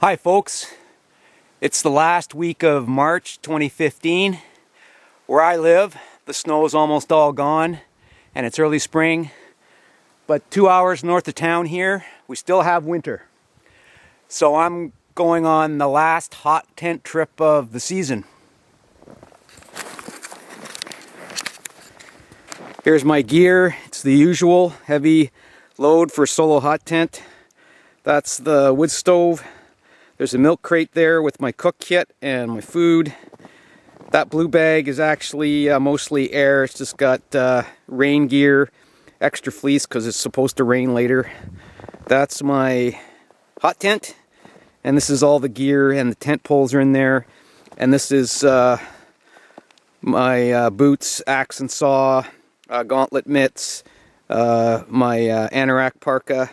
Hi folks, it's the last week of March 2015. Where I live, the snow is almost all gone and it's early spring, but 2 hours north of town here, we still have winter. So I'm going on the last hot tent trip of the season. Here's my gear. It's the usual heavy load for solo hot tent. That's the wood stove. There's a milk crate there with my cook kit and my food. That blue bag is actually mostly air. It's just got rain gear, extra fleece because it's supposed to rain later. That's my hot tent, and this is all the gear, and the tent poles are in there. And this is my boots, axe and saw, gauntlet mitts, my anorak parka.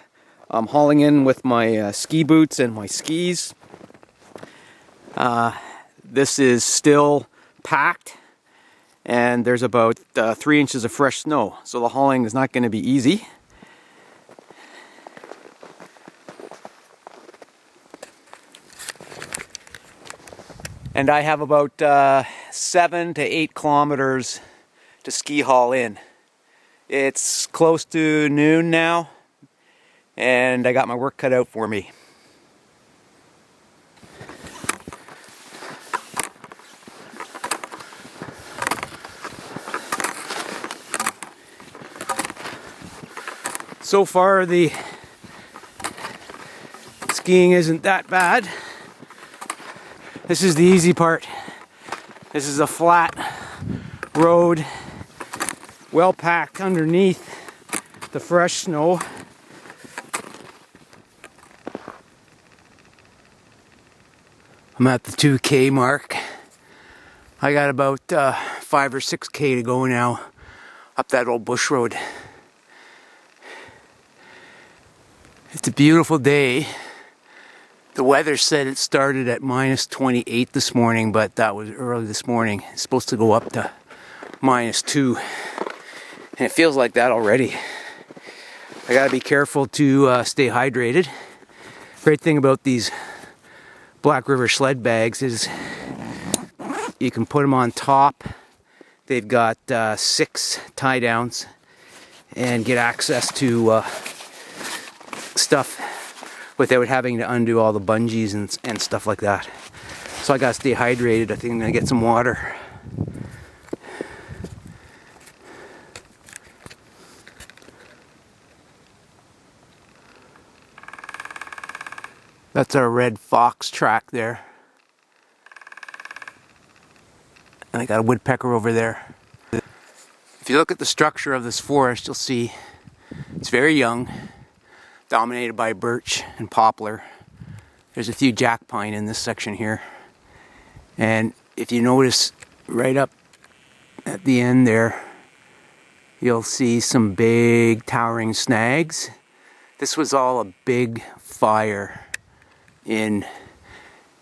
I'm hauling in with my ski boots and my skis. This is still packed, and there's about 3 inches of fresh snow, so the hauling is not going to be easy. And I have about 7 to 8 kilometers to ski haul in. It's close to noon now, and I got my work cut out for me. So far the skiing isn't that bad. This is the easy part. This is a flat road, well packed underneath the fresh snow. I'm at the 2K mark. I got about 5 or 6K to go now up that old bush road. It's a beautiful day. The weather said it started at minus 28 this morning, but that was early this morning. It's supposed to go up to minus 2. And it feels like that already. I gotta be careful to stay hydrated. Great thing about these Black River sled bags is you can put them on top. They've got 6 tie downs and get access to stuff without having to undo all the bungees and stuff like that. So I gotta stay hydrated. I think I'm gonna get some water. That's our red fox track there. And I got a woodpecker over there. If you look at the structure of this forest, you'll see it's very young, dominated by birch and poplar. There's a few jack pine in this section here. And if you notice right up at the end there, you'll see some big towering snags. This was all a big fire in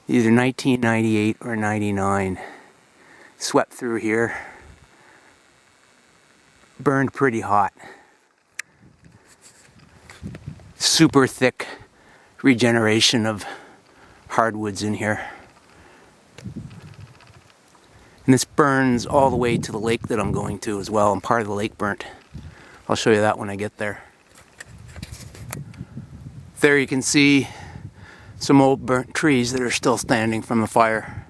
either 1998 or 99. Swept through here. Burned pretty hot. Super thick regeneration of hardwoods in here. And this burns all the way to the lake that I'm going to as well, and part of the lake burnt. I'll show you that when I get there. There you can see some old burnt trees that are still standing from the fire.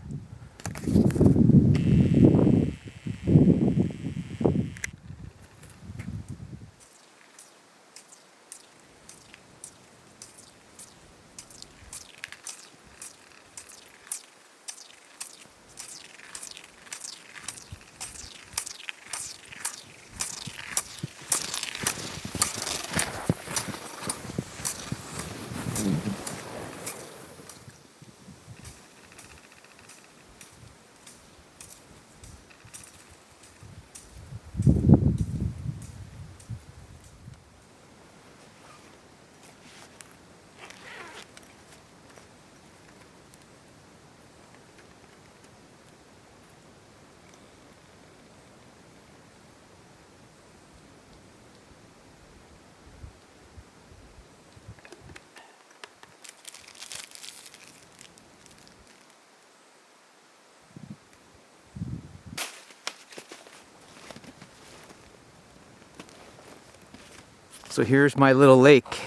So here's my little lake.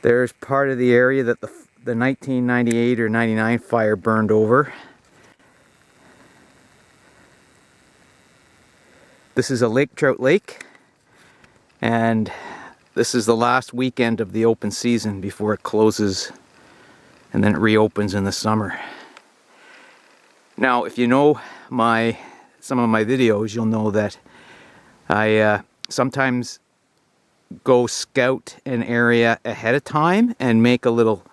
There's part of the area that the 1998 or 99 fire burned over. This is a lake trout lake, and this is the last weekend of the open season before it closes and then it reopens in the summer. Now, if you know some of my videos, you'll know that I sometimes go scout an area ahead of time and make a little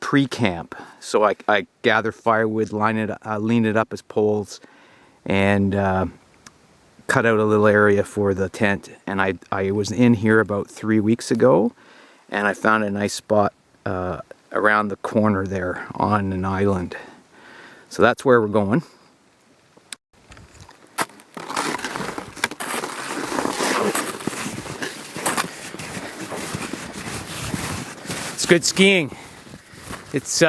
pre-camp. So I gather firewood, lean it up as poles, and cut out a little area for the tent. And I was in here about 3 weeks ago, and I found a nice spot around the corner there on an island. So that's where we're going. It's good skiing. It's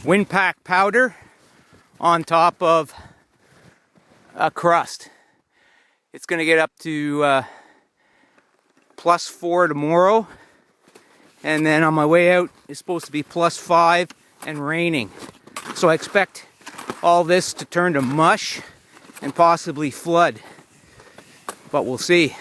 wind pack powder on top of a crust. It's going to get up to +4 tomorrow, and then on my way out it's supposed to be +5 and raining. So I expect all this to turn to mush and possibly flood, but we'll see.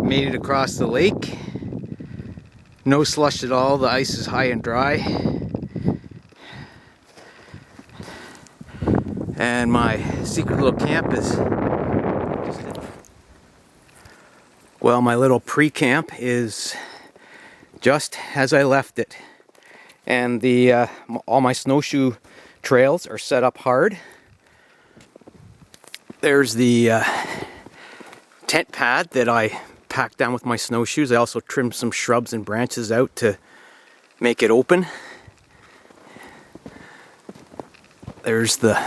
Made it across the lake. No slush at all, the ice is high and dry. And my secret little camp is, well, my little pre-camp is just as I left it. And all my snowshoe trails are set up hard. There's the tent pad that I packed down with my snowshoes. I also trimmed some shrubs and branches out to make it open. There's the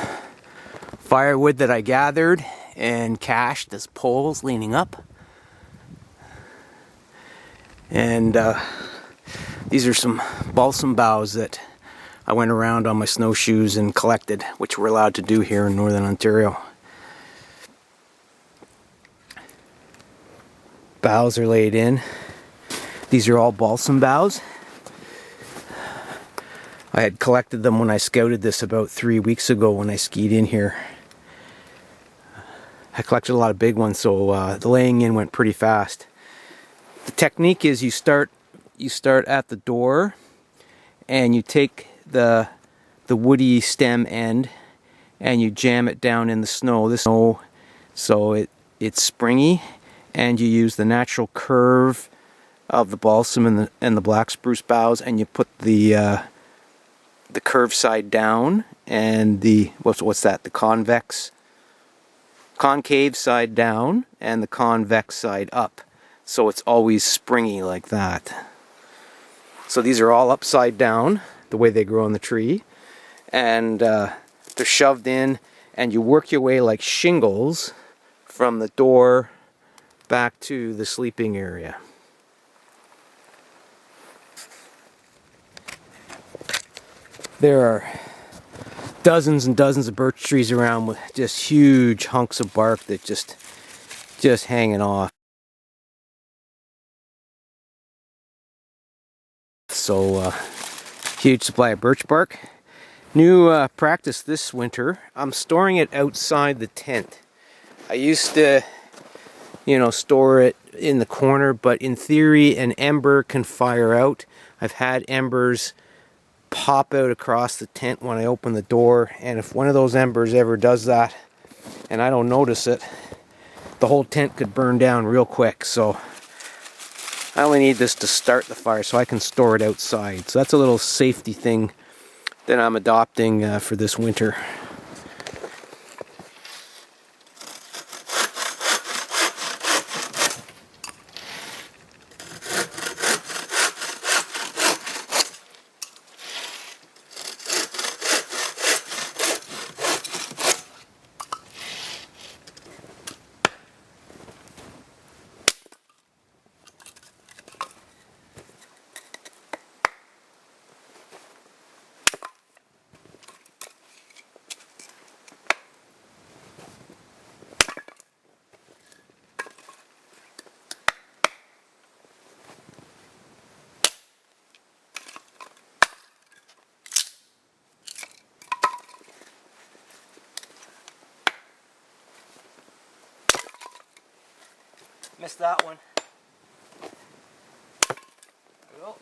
firewood that I gathered and cached as poles leaning up. And these are some balsam boughs that I went around on my snowshoes and collected, which we're allowed to do here in Northern Ontario. Boughs are laid in. These are all balsam boughs. I had collected them when I scouted this about 3 weeks ago when I skied in here. I collected a lot of big ones, so the laying in went pretty fast. The technique is you start at the door and you take the woody stem end and you jam it down in the snow. So it's springy. And you use the natural curve of the balsam and the black spruce boughs, and you put the curved side down and the concave side down and the convex side up. So it's always springy like that. So these are all upside down, the way they grow on the tree, and they're shoved in, and you work your way like shingles from the door back to the sleeping area. There are dozens and dozens of birch trees around with just huge hunks of bark that just hanging off. So huge supply of birch bark. New practice this winter, I'm storing it outside the tent. I used to store it in the corner, but in theory an ember can fire out. I've had embers pop out across the tent when I open the door, and if one of those embers ever does that and I don't notice it, the whole tent could burn down real quick. So I only need this to start the fire so I can store it outside. So that's a little safety thing that I'm adopting for this winter. Missed that one. There we go.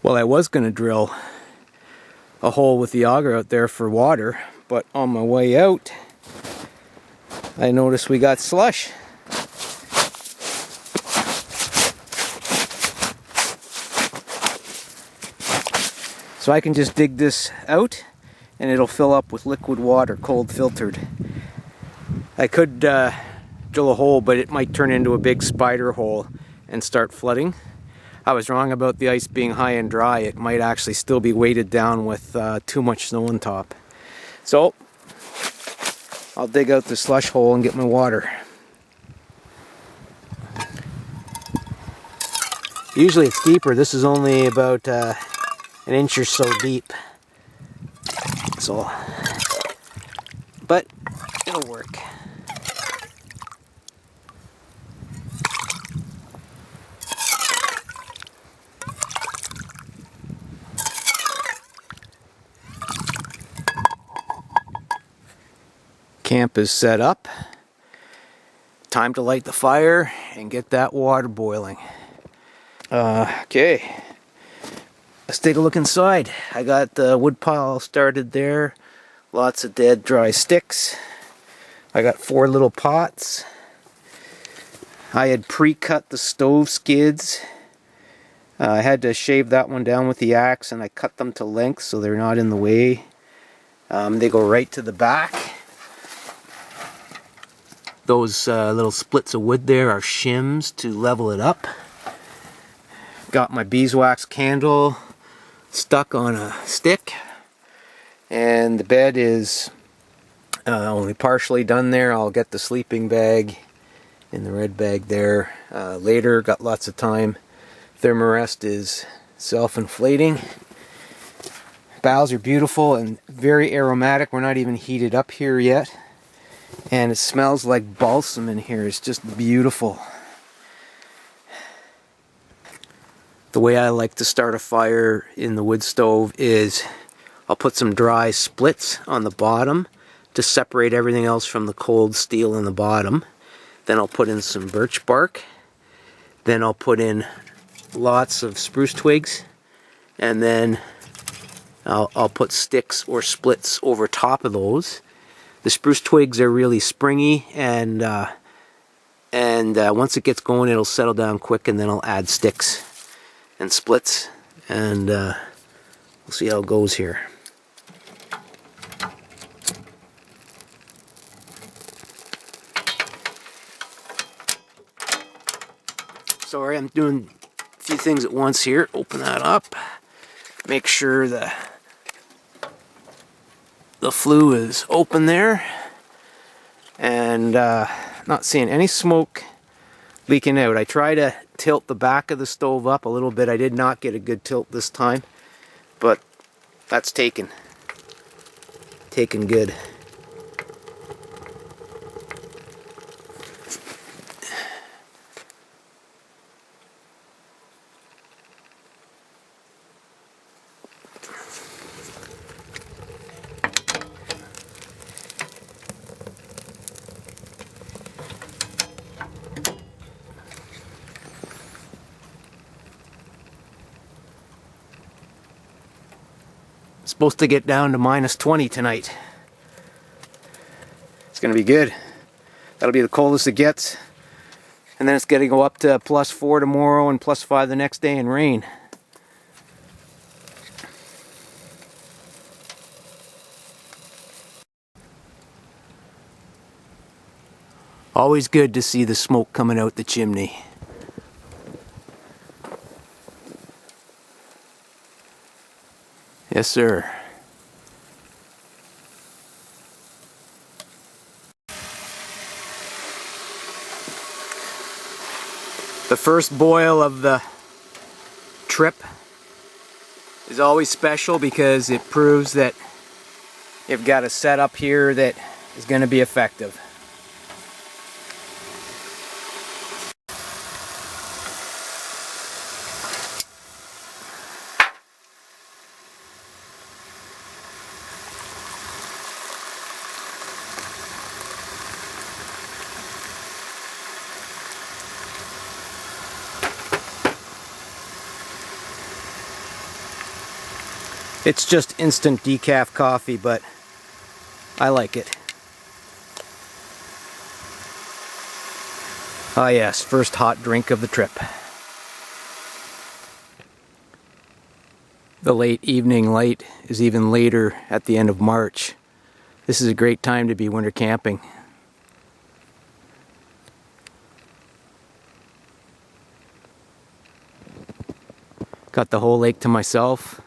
Well, I was going to drill a hole with the auger out there for water, but on my way out, I noticed we got slush. So I can just dig this out and it'll fill up with liquid water, cold filtered. I could drill a hole, but it might turn into a big spider hole and start flooding. I was wrong about the ice being high and dry. It might actually still be weighted down with too much snow on top. So I'll dig out the slush hole and get my water. Usually it's deeper. This is only about an inch or so deep. So, but it'll work. Camp is set up. Time to light the fire and get that water boiling. Okay. Let's take a look inside. I got the wood pile started there. Lots of dead dry sticks. I got 4 little pots. I had pre-cut the stove skids. I had to shave that one down with the axe and I cut them to length so they're not in the way. They go right to the back. Those little splits of wood there are shims to level it up. Got my beeswax candle stuck on a stick, and the bed is only partially done there. I'll get the sleeping bag in the red bag there later. Got lots of time. Thermarest is self-inflating. Boughs are beautiful and very aromatic. We're not even heated up here yet, and it smells like balsam in here. It's just beautiful. The way I like to start a fire in the wood stove is I'll put some dry splits on the bottom to separate everything else from the cold steel in the bottom. Then I'll put in some birch bark. Then I'll put in lots of spruce twigs. And then I'll put sticks or splits over top of those. The spruce twigs are really springy, and once it gets going it'll settle down quick, and then I'll add sticks and splits, and we'll see how it goes here. Sorry, I'm doing a few things at once here. Open that up. Make sure the flue is open there, and not seeing any smoke leaking out. I try to tilt the back of the stove up a little bit. I did not get a good tilt this time, but that's taken good. Supposed to get down to minus 20 tonight. It's gonna be good. That'll be the coldest it gets. And then it's gonna go up to +4 tomorrow and +5 the next day and rain. Always good to see the smoke coming out the chimney. Yes, sir. The first boil of the trip is always special because it proves that you've got a setup here that is going to be effective. It's just instant decaf coffee, but I like it. Ah yes, first hot drink of the trip. The late evening light is even later at the end of March. This is a great time to be winter camping. Got the whole lake to myself.